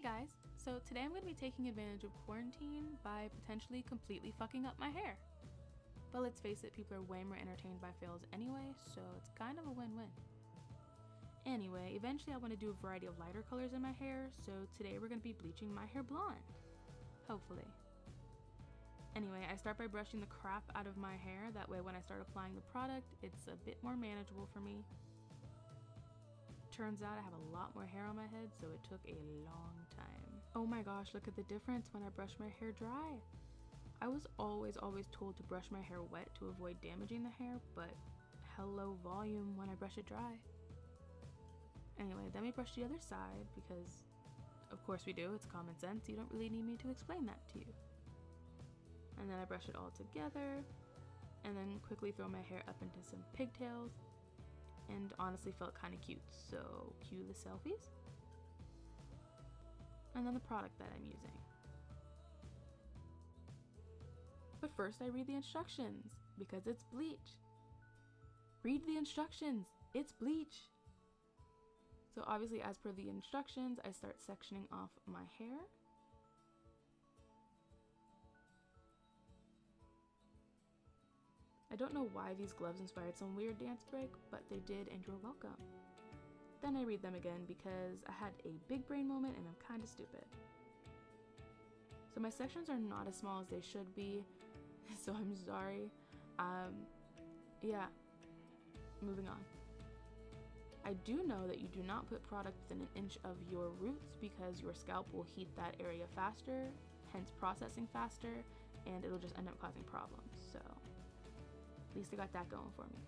Hey guys, so today I'm going to be taking advantage of quarantine by potentially completely fucking up my hair. But let's face it, people are way more entertained by fails anyway, so it's kind of a win-win. Anyway, eventually I want to do a variety of lighter colors in my hair, so today we're going to be bleaching my hair blonde. Hopefully. Anyway, I start by brushing the crap out of my hair, that way when I start applying the product, it's a bit more manageable for me. Turns out I have a lot more hair on my head, so it took a long time. Oh my gosh, look at the difference when I brush my hair dry. I was always told to brush my hair wet to avoid damaging the hair, but hello volume when I brush it dry. Anyway, then we brush the other side because of course we do, it's common sense, you don't really need me to explain that to you. And then I brush it all together and then quickly throw my hair up into some pigtails. And honestly felt kind of cute, so cue the selfies. And then the product that I'm using. But first I read the instructions, because it's bleach. Read the instructions, it's bleach. So obviously as per the instructions, I start sectioning off my hair. I don't know why these gloves inspired some weird dance break, but they did, and you're welcome. Then I read them again because I had a big brain moment and I'm kind of stupid. So my sections are not as small as they should be, so I'm sorry. Yeah, moving on. I do know that you do not put product within an inch of your roots because your scalp will heat that area faster, hence processing faster, and it'll just end up causing problems, so at least I got that going for me.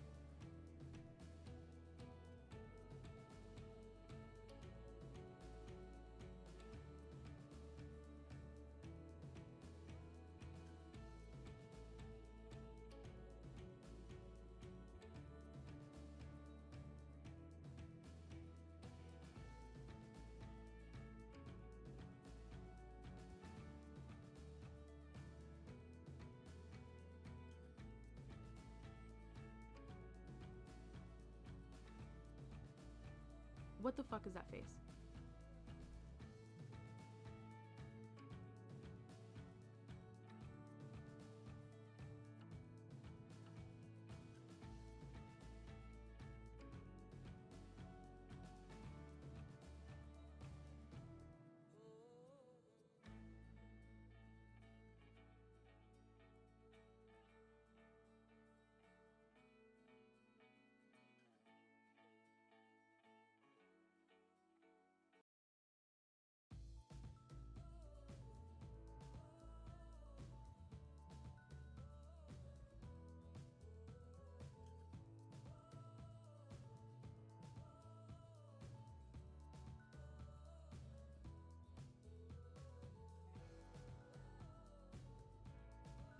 What the fuck is that face?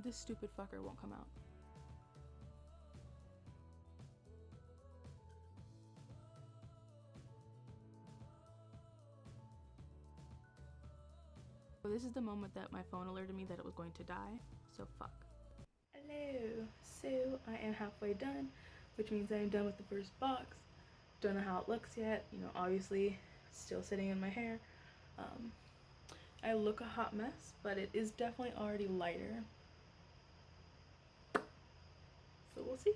This stupid fucker won't come out. So this is the moment that my phone alerted me that it was going to die, so fuck. Hello, so I am halfway done, which means I am done with the first box. Don't know how it looks yet, you know, obviously still sitting in my hair. I look a hot mess, but it is definitely already lighter. So we'll see.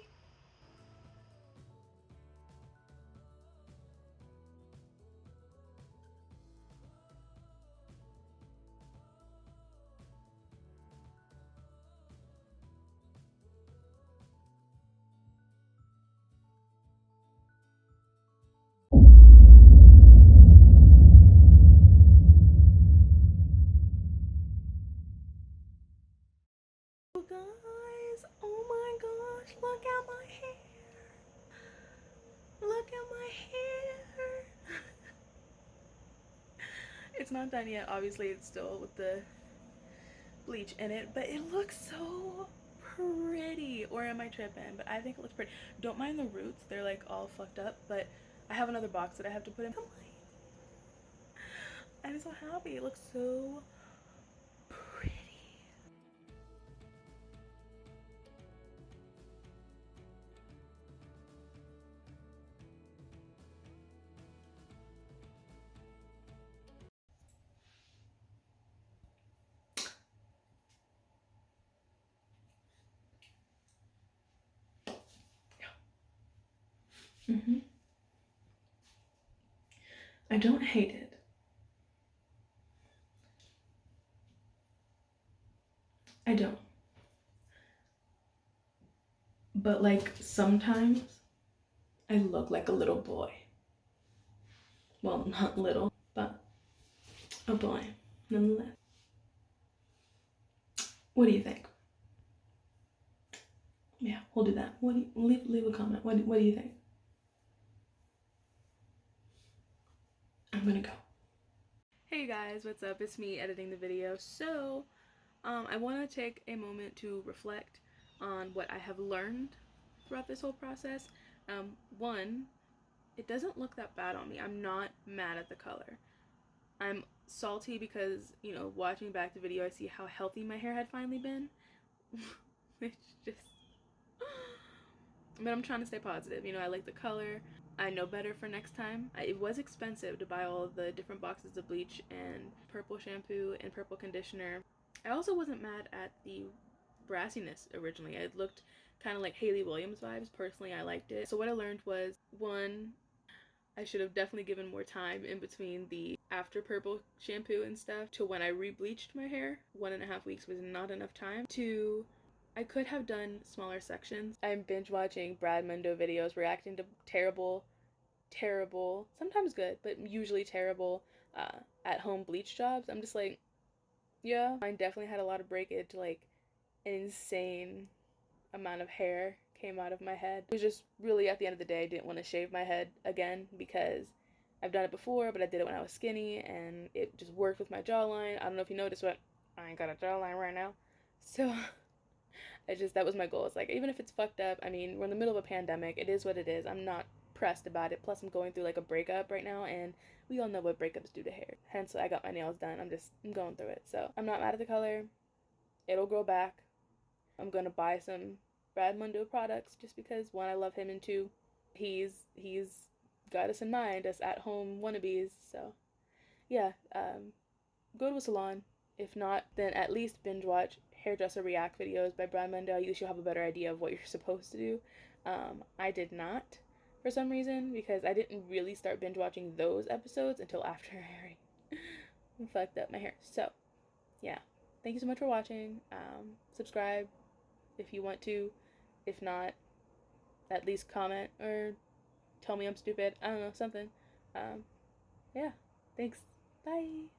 Guys, oh my gosh, look at my hair. Look at my hair. It's not done yet, obviously it's still with the bleach in it, but it looks so pretty. Or am I tripping? But I think it looks pretty. Don't mind the roots, they're like all fucked up, but I have another box that I have to put in. I'm so happy, it looks so pretty. I don't hate it. I don't. But like sometimes I look like a little boy. Well, not little, but a boy nonetheless. What do you think? Yeah, we'll do that. Leave a comment. What do you think? I'm gonna go. Hey guys, what's up? It's me editing the video. So, I want to take a moment to reflect on what I have learned throughout this whole process. One, it doesn't look that bad on me. I'm not mad at the color. I'm salty because, watching back the video, I see how healthy my hair had finally been. It's just... But I'm trying to stay positive. I like the color. I know better for next time. It was expensive to buy all the different boxes of bleach and purple shampoo and purple conditioner. I also wasn't mad at the brassiness originally. It looked kind of like Hayley Williams vibes. Personally, I liked it. So what I learned was, one, I should have definitely given more time in between the after purple shampoo and stuff to when I re-bleached my hair. 1.5 weeks was not enough time. Two, I could have done smaller sections. I'm binge watching Brad Mendo videos reacting to terrible, sometimes good, but usually terrible at-home bleach jobs. I'm just like, yeah. Mine definitely had a lot of breakage, like an insane amount of hair came out of my head. It was just really, at the end of the day, I didn't want to shave my head again because I've done it before, but I did it when I was skinny and it just worked with my jawline. I don't know if you noticed, but I ain't got a jawline right now. So that was my goal. It's like, even if it's fucked up, I mean, we're in the middle of a pandemic. It is what it is. I'm not pressed about it. Plus, I'm going through like a breakup right now, and we all know what breakups do to hair. Hence, I got my nails done. I'm going through it. So I'm not mad at the color. It'll grow back. I'm gonna buy some Brad Mundo products just because, one, I love him, and two, he's got us in mind as at-home wannabes. So yeah, go to a salon. If not, then at least binge watch hairdresser react videos by Brad Mundo. At least you'll have a better idea of what you're supposed to do. I did not, for some reason, because I didn't really start binge watching those episodes until after I fucked up my hair. So yeah, thank you so much for watching. Subscribe if you want to. If not, at least comment or tell me I'm stupid. I don't know, something. Yeah, thanks. Bye.